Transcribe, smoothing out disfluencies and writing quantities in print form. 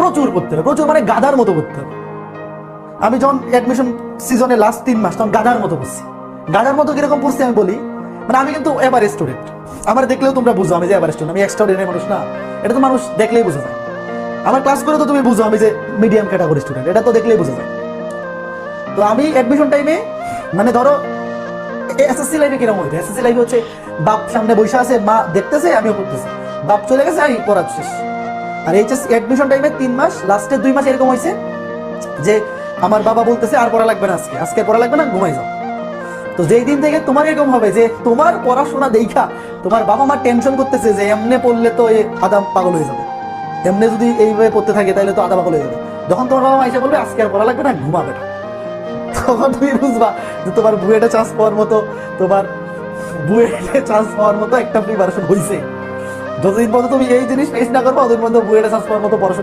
প্রচুর পড়তে হবে, প্রচুর মানে গাধার মতো পড়তে হবে। আমি যখন অ্যাডমিশন সিজনে লাস্ট 3 মাস তখন গাধার মতো পড়ছি। গাধার মতো কিরকম পড়ছি আমি বলি, মানে আমি কিন্তু এভারেজ স্টুডেন্ট, আমার দেখলেও তোমরা বুঝো আমি যে এভারেজ স্টুডেন্ট, আমি এক্সট্রাঅর্ডিনারি মানুষ না, এটা তো মানুষ দেখলেই বোঝা যায়। আমার ক্লাস করে তো তুমি বুঝো আমি যে মিডিয়াম ক্যাটাগরি স্টুডেন্ট, এটা তো দেখলেই বোঝা যায়। তো আমি অ্যাডমিশন টাইমে মানে ধরো এসএসসি লাইফে কিরকম হইতো, এসএসসি লাইফে হচ্ছে বাপ সামনে বসে আছে, মা দেখতেছে, আমিও পড়তেছি, বাপ চলে গেছে আমি পড়া শেষ। আর এইচএস অ্যাডমিশন টাইমে 3 মাস, লাস্টের 2 মাস এরকম হয়েছে যে আমার বাবা বলতেছে আর পড়া লাগবে না, আজকে পড়া লাগবে না, ঘুমাই যাও। তো যেই দিন থেকে তোমার এরকম হবে যে তোমার পড়াশোনা দেখা তোমার বাবা মা টেনশন করতেছে যে এমনি পড়লে তো এই আদা পাগল হয়ে যাবে, এমনি যদি এইভাবে পড়তে থাকে তাহলে তো আদা পাগল হয়ে যাবে, যখন তোমার বাবা মা এসে বলবে আজকে আর পড়া লাগবে না, ঘুমাবে না, তখন তুমি বুঝবা যে তোমার বুয়েটে চান্স পাওয়ার মতো, তোমার বুয়েটে চান্স পাওয়ার মতো একটা প্রিপারেশন হয়েছে। যতদিন পর্যন্ত তুমি এই জিনিস ফেস না করবো ততদিন পর্যন্ত বুয়েটে চান্স পাওয়ার মতো পড়াশোনা